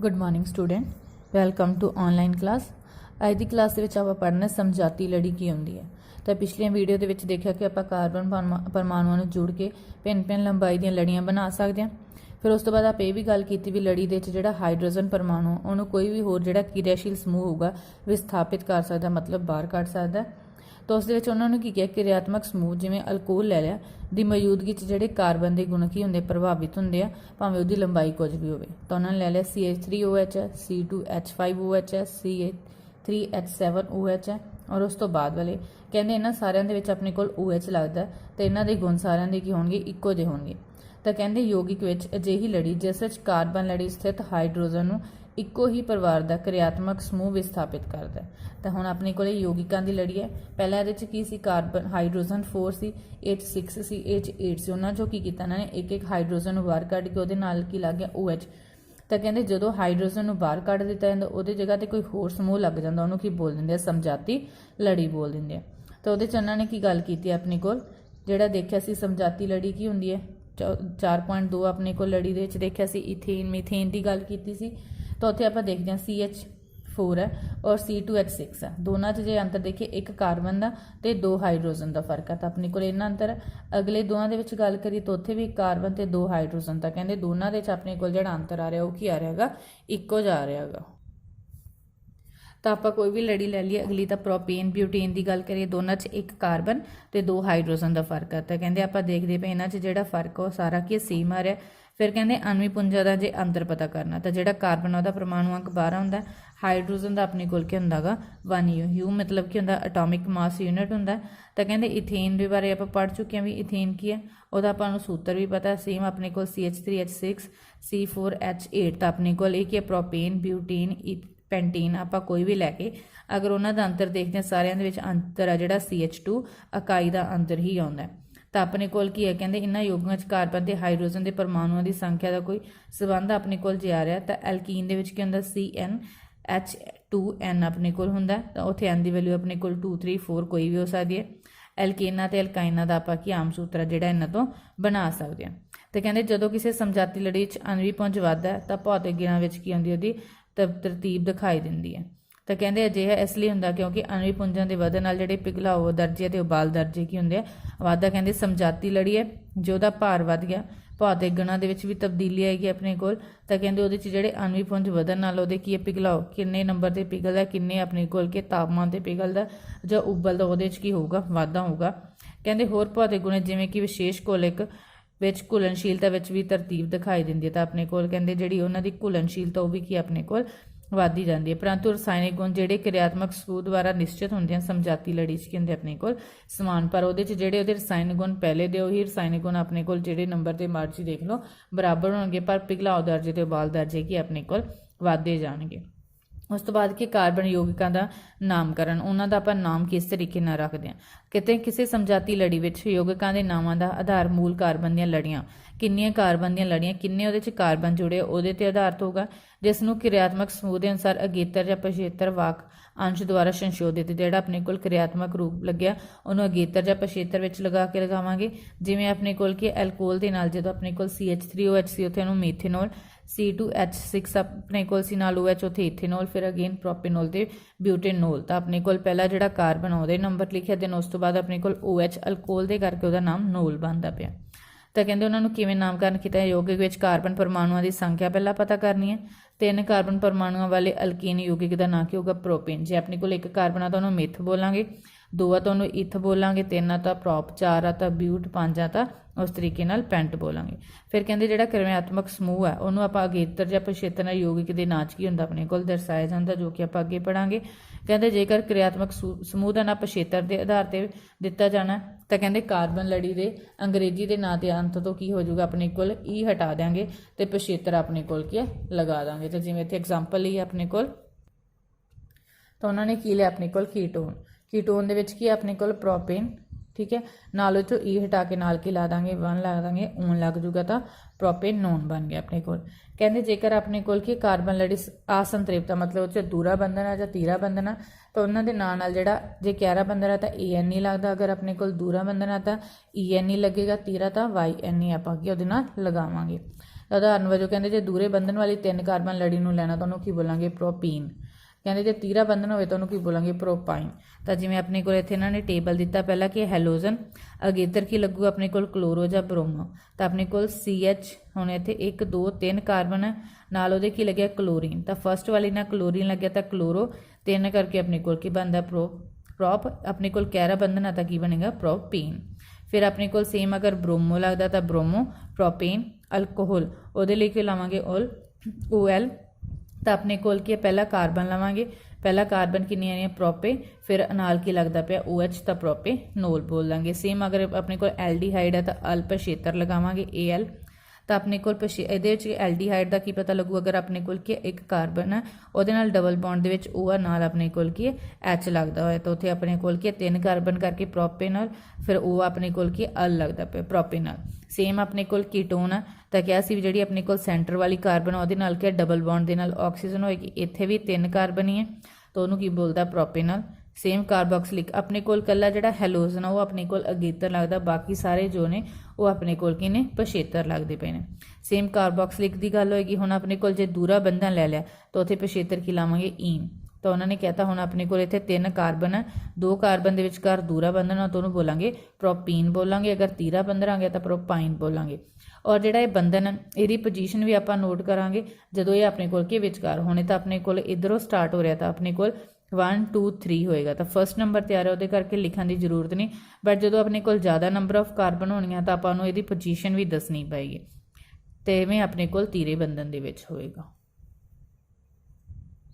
Good morning student, welcome to online class. अज की class के आप पढ़ना समझाती लड़ी की होंगी है। तो पिछलियां वीडियो के देखा कि आप कार्बन परमाणुओं जोड़ के भिन्न भिन्न लंबाई दी लड़ियां बना सकते हैं। फिर उस तो बाद आप ये भी गल की भी लड़ी के जो हाइड्रोजन परमाणु उन्होंने कोई भी होर जो क्रियाशील समूह होगा विस्थापित कर सकता, मतलब बाहर कढ़ सकता। तो उस उन्होंने की किया क्रियात्मक समूह जिमें अल्कोहल ले लिया की मौजूदगी जोड़े कार्बन के गुण की होंगे प्रभावित होंगे आ, भावें उसकी लंबाई कुछ भी हो। तो उन्होंने ले लिया CH3OH है, C2H5OH है, CH3H7OH है और उस तो बाद वाले कहते इन्होंने सारे अपने को OH लगता है तो इन्हों के गुण सारे की होंगे इक्को जे होंगे। तो कहते यौगिक विच अजिही लड़ी जिस विच कार्बन लड़ी स्थित हाइड्रोजन नूं इक्को ही परिवार का क्रियात्मक समूह विस्थापित करता है। तो हुण अपने को यौगिकों की लड़ी है। पहला ये की सी कार्बन हाइड्रोजन 4 सी, H6 सी, H8 सी। उन्होंने जो की किया इन्होंने एक एक हाइड्रोजन बाहर कढ़ के वो की लग गया OH। तो कहते जो हाइड्रोजन बाहर कढ़ दिता जाता वो जगह पर कोई होर समूह लग जाता उन्होंने की बोल देंगे समझाती लड़ी बोल देंगे। तो वो उन्होंने की गल की अपने को जोड़ा देखा समझाती लड़ी की होंगी है 4.2 अपने को लड़ी के देखा इथेन मीथेन की गल की सी। तो उत्थे आप देखते हैं CH4 है और C2H6 है। दोनों जो अंतर देखिए एक कार्बन का तो 2 हाइड्रोजन का फर्क है। तो अपने को इन्ना अंतर है। अगले दोनों के गल करिए तो उत्थे भी एक कार्बन तो 2 हाइड्रोजन। तो कहते दोनों के अपने को जो अंतर आ रहा वो की आ रहा है इक्को जा रहा है। तो आप कोई भी लड़ी ले लीए। अगली तो प्रोपेन ब्यूटेन की गल करिए दोनों एक कार्बन तो 2 हाइड्रोजन का फर्क है। तो कहते आप देखते पे इन्हों जो फर्क है सारा की सेम आ रहा। फिर कहते आणविक पुंजा का जो अंतर पता करना तो जो कार्बन वह परमाणु अंक 12 होंगे, हाइड्रोजन का अपने को होंगे 1 U मतलब कि होंगे एटॉमिक मास यूनिट होंगे। तो कहते इथेन के बारे आप पढ़ चुके हैं भी इथेन की है वह आपको सूत्र भी पता है सेम अपने को CH3H6 C4H8। तो अपने को एक प्रोपेन ब्यूटेन पेंटीन आप कोई भी लैके अगर उन्होंने अंतर देखते हैं सारे अंतर है जोड़ा CH2 इकाई का अंतर ही आता है। तो अपने को की है कहते इन्होंने यौगिकों कार्बन के हाइड्रोजन के परमाणुओं की संख्या का कोई संबंध अपने को जे आ रहा। तो एल्कीन के होंगे CnH2n अपने को होंगे। तो उत्थे n की वैल्यू अपने को 2 3 4 कोई भी हो सकती है। एल्केना तो एल्काइना का आप आम सूत्र जोड़ा इन्हों तो बना सकते हैं। तो कहते जो किसी समझाती लड़ी आणविक पुंज वधदा है तो भौतिक गुणां की आती है तरतीब दिखाई देती है। तो कहते अजिहा इसलिए होंगे क्योंकि आणविक पुंजां के वधन नाल जिहड़े पिघलाओ दर्जे तो उबाल दर्जे की होंगे वाधा। कहते समझाती लड़ी है जो उसका भार वध गया भौतिक गुणां दे विच भी तब्दीली आएगी अपने को। तो कहते वो जोड़े आणविक पुंज वधन नाल उहदे की पिघलाओ किन्ने नंबर से पिघलदा किन्ने अपने को के तापमान से पिघलदा जां उबलदा उहदे की होगा वाधा होगा। कहते होर भौतिक गुण जिवें कि विशेष घोलिक विच घुलनशीलता विच भी तरतीब दिखाई देती है। तो अपने को कहते जी उन्होंने घुलनशीलता वो भी की अपने को वधदी जाती है। परंतु रसायनिक गुण जोड़े क्रियात्मक समूह द्वारा निश्चित होंगे समझाती लड़ी की होंगे अपने को समान, पर वो जोड़े रसायनिक गुण पहले दे ही रसायनिक गुण अपने को जोड़े नंबर के मर्जी देख लो बराबर होंगे, पर पिघलाओ दर्जे तो उबाल दर्जे की अपने को वधदे जाएंगे। उस तो बाद कि कार्बन यौगिकों का नामकरण उन्हों का आप नाम किस तरीके रखते हैं। कहते किसी समझाती लड़ी में यौगिकों के नामों का आधार मूल कार्बन दी लड़ियाँ किन्नियां कार्बन दी लड़ियाँ किन्ने वो कार्बन जुड़े वो आधारित होगा जिसनों क्रियात्मक समूह के अनुसार अगेतर या पछेतर वाक अंश द्वारा संशोधित जोड़ा अपने को क्रियात्मक रूप लग्या उन्होंने अगेतर या पछेतर में लगा के लगावे। जिमें अपने को एल्कोहल के नाल जो अपने को CH3OH सी उत्थे मीथेनॉल, C2H6 अपने को नाल OH उत्थे इथेनॉल, फिर अगेन प्रोपेनॉल ते ब्यूटेनॉल। तो अपने को पहला जो कार्बन वो नंबर लिखे दिन उस तो बाद अपने को OH अल्कोहल के करके वह नाम नोल बनता पाया। तो कहते उन्होंने किवें नामकरण किया यौगिक विच कार्बन परमाणुओं की संख्या पहला पता करनी है। 3 कार्बन परमाणुओं वाले अल्कीन यौगिक का नाम की होगा प्रोपेन। जे अपने को 1 कार्बन आ तो उन्होंने मिथ बोलांगे, 2 आ तो उन्होंने इथ बोलांगे, 3 आ तो प्रोप, 4 आ तो ब्यूट, 5 आ तो उस तरीके नाल पेंट बोलांगे। फिर कहते जो क्रियात्मक समूह है उन्होंने आप अगेतर या पछेतर यौगिक के नाच की होंगे अपने को दर्शाया जाता जो कि आप अगे पढ़ांगे। कहते जेकर क्रियात्मक समूह का नाम पछेतर के आधार पर दिता जाना तो कहते कार्बन लड़ी के अंग्रेजी के नाम के अंत तो की हो जाऊगा अपने को ई हटा देंगे तो पछेतर अपने को लगा देंगे। तो जिवें इत्थे एग्जाम्पल ही अपने को तो उन्होंने की लिया अपने को कीटोन, कीटोन दे की अपने को प्रोपेन, ठीक है, नालों चो ई हटा के नाल की ला देंगे 1 ला देंगे ऊन लग जूगा तो प्रोपेन नोन बन गया अपने को। कहते जेकर अपने को कार्बन लड़ी असंतृप्त मतलब उस दूरा बंधन है या तीरा बंधन है तो उन्होंने नाल जोड़ा जे 11 बंधन है तो ANE लगता, अगर अपने को दूरा बंधन है तो ENE लगेगा, तीरा तो YNE आप लगावांगे। ਉਦਾਹਰਨ ਵਜੋਂ ਕਹਿੰਦੇ ਜੇ ਦੂਰੇ ਬੰਧਨ ਵਾਲੀ 3 ਕਾਰਬਨ ਲੜੀ ਨੂੰ ਲੈਣਾ ਤਾਂ ਉਹਨੂੰ ਕੀ ਬੋਲਾਂਗੇ ਪ੍ਰੋਪੀਨ। ਕਹਿੰਦੇ ਜੇ ਤੀਰਾ ਬੰਧਨ ਹੋਵੇ ਤਾਂ ਉਹਨੂੰ ਕੀ ਬੋਲਾਂਗੇ ਪ੍ਰੋਪਾਈਨ। ਤਾਂ ਜਿਵੇਂ ਆਪਣੇ ਕੋਲ ਇੱਥੇ ਇਹਨਾਂ ਨੇ ਟੇਬਲ ਦਿੱਤਾ ਪਹਿਲਾਂ ਕਿ ਹੈਲੋਜਨ, ਅਗੇਤਰ ਕੀ ਲੱਗੂ ਆਪਣੇ ਕੋਲ ਕਲੋਰੋ ਜਾਂ ਬ੍ਰੋਮੋ। ਤਾਂ ਆਪਣੇ ਕੋਲ CH ਹੁਣ ਇੱਥੇ 1 2 3 ਕਾਰਬਨ ਹੈ, ਨਾਲ ਉਹਦੇ ਕੀ ਲੱਗਿਆ ਕਲੋਰੀਨ। ਤਾਂ ਫਸਟ ਵਾਲੀ ਨਾਲ ਕਲੋਰੀਨ ਲੱਗਿਆ ਤਾਂ ਕਲੋਰੋ, 3 ਕਰਕੇ ਆਪਣੇ ਕੋਲ ਕੀ ਬਣਦਾ ਪ੍ਰੋਪ। ਆਪਣੇ ਕੋਲ ਕੈਰਾ ਬੰਧਨ ਆ ਤਾਂ ਕੀ ਬਣੇਗਾ ਪ੍ਰੋਪੀਨ। ਫਿਰ ਆਪਣੇ ਕੋਲ ਸੇਮ ਅਗਰ ਬ੍ਰੋਮੋ ਲੱਗਦਾ ਤਾਂ ਬ੍ਰੋਮੋ, ਪ੍ਰੋਪੇਨ। ਅਲਕੋਹਲ ਉਹਦੇ ਲਈ ਕੀ ਲਾਵਾਂਗੇ OL। ਤਾਂ ਆਪਣੇ ਕੋਲ ਕੀ ਹੈ ਪਹਿਲਾ ਕਾਰਬਨ ਲਵਾਂਗੇ, ਪਹਿਲਾ ਕਾਰਬਨ ਕਿੰਨੀ ਆਣੀ ਹੈ ਪ੍ਰੋਪੇ, ਫਿਰ ਨਾਲ ਕੀ ਲੱਗਦਾ ਪਿਆ OH ਤਾਂ ਪ੍ਰੋਪੇਨੋਲ ਬੋਲ ਦਾਂਗੇ। ਸੇਮ ਅਗਰ ਆਪਣੇ ਕੋਲ ਐਲਡੀਹਾਈਡ ਹੈ ਤਾਂ ਅਲਪਛੇਤਰ ਲਗਾਵਾਂਗੇ AL। ਤਾਂ ਆਪਣੇ ਕੋਲ ਇਹਦੇ ਵਿੱਚ ਐਲਡੀਹਾਈਡ ਦਾ ਕੀ ਪਤਾ ਲੱਗੂ, ਅਗਰ ਆਪਣੇ ਕੋਲ ਕੀ ਇੱਕ ਕਾਰਬਨ ਹੈ ਉਹਦੇ ਨਾਲ ਡਬਲ ਬੌਂਡ ਦੇ ਵਿੱਚ O ਨਾਲ ਆਪਣੇ ਕੋਲ ਕੀ H ਲੱਗਦਾ ਹੋਇਆ ਤਾਂ ਉੱਥੇ ਆਪਣੇ ਕੋਲ ਕੀ 3 ਕਾਰਬਨ ਕਰਕੇ ਪ੍ਰੋਪੇਨਲ, ਫਿਰ O ਆਪਣੇ ਕੋਲ ਕੀ ਅਲ ਲੱਗਦਾ ਪਿਆ ਪ੍ਰੋਪੇਨਲ। ਸੇਮ ਆਪਣੇ ਕੋਲ ਕੀਟੋਨ ਆ ਤਾਂ ਕਿਹਾ ਸੀ ਵੀ ਜਿਹੜੀ ਆਪਣੇ ਕੋਲ ਸੈਂਟਰ ਵਾਲੀ ਕਾਰਬਨ ਉਹਦੇ ਨਾਲ ਕੀ ਡਬਲ ਬੌਂਡ ਦੇ ਨਾਲ ਆਕਸੀਜਨ ਹੋਏਗੀ, ਇੱਥੇ ਵੀ 3 ਕਾਰਬਨ ਹੀ ਹੈ ਤਾਂ ਉਹਨੂੰ ਕੀ ਬੋਲਦਾ ਪ੍ਰੋਪੇਨਲ। ਸੇਮ ਕਾਰਬੋਕਸਿਲਿਕ ਆਪਣੇ ਕੋਲ ਕੱਲਾ ਜਿਹੜਾ ਹੈਲੋਜਨ ਆ ਉਹ ਆਪਣੇ ਕੋਲ ਅਗੇਤਰ ਲੱਗਦਾ, ਬਾਕੀ ਸਾਰੇ ਜੋ ਨੇ ਉਹ ਆਪਣੇ ਕੋਲ ਕੀ ਨੇ ਪਛੇਤਰ ਲੱਗਦੇ ਪਏ ਨੇ। ਸੇਮ ਕਾਰਬੋਕਸਿਲਿਕ ਦੀ ਗੱਲ ਹੋਏਗੀ। ਹੁਣ ਆਪਣੇ ਕੋਲ ਜੇ ਦੂਰਾ ਬੰਧਨ ਲੈ ਲਿਆ ਤਾਂ ਉੱਥੇ ਪਛੇਤਰ ਕੀ ਲਾਵਾਂਗੇ ਈਨ। ਤਾਂ ਉਹਨਾਂ ਨੇ ਕਹਿਤਾ ਹੁਣ ਆਪਣੇ ਕੋਲ ਇੱਥੇ 3 ਕਾਰਬਨ ਹੈ, 2 ਕਾਰਬਨ ਦੇ ਵਿਚਕਾਰ ਦੂਰਾ ਬੰਧਨ ਆ ਤਾਂ ਉਹਨੂੰ ਬੋਲਾਂਗੇ ਪ੍ਰੋਪੀਨ ਬੋਲਾਂਗੇ, ਅਗਰ ਤੀਰਾ ਬੰਧਨ ਆ ਗਿਆ ਤਾਂ ਪ੍ਰੋਪਾਈਨ ਬੋਲਾਂਗੇ। ਔਰ ਜਿਹੜਾ ਇਹ ਬੰਧਨ ਹੈ ਇਹਦੀ ਪੋਜੀਸ਼ਨ ਵੀ ਆਪਾਂ ਨੋਟ ਕਰਾਂਗੇ ਜਦੋਂ ਇਹ ਆਪਣੇ ਕੋਲ ਕੀ ਵਿਚਕਾਰ ਹੋਣੇ। ਤਾਂ ਆਪਣੇ ਕੋਲ ਇਧਰੋਂ ਸਟਾਰਟ ਹੋ ਰਿਹਾ ਤਾਂ ਆਪਣੇ ਕੋਲ 1 2 3 ਹੋਏਗਾ ਤਾਂ ਫਸਟ ਨੰਬਰ ਤੇ ਆ ਰਿਹਾ, ਉਹਦੇ ਕਰਕੇ ਲਿਖਣ ਦੀ ਜ਼ਰੂਰਤ ਨਹੀਂ। ਬਟ ਜਦੋਂ ਆਪਣੇ ਕੋਲ ਜ਼ਿਆਦਾ ਨੰਬਰ ਆਫ ਕਾਰਬਨ ਹੋਣੀਆਂ ਤਾਂ ਆਪਾਂ ਨੂੰ ਇਹਦੀ ਪੋਜੀਸ਼ਨ ਵੀ ਦੱਸਣੀ ਪਏਗੀ, ਤੇ ਇਵੇਂ ਆਪਣੇ ਕੋਲ ਤੀਰੇ ਬੰਧਨ ਦੇ ਵਿੱਚ ਹੋਏਗਾ।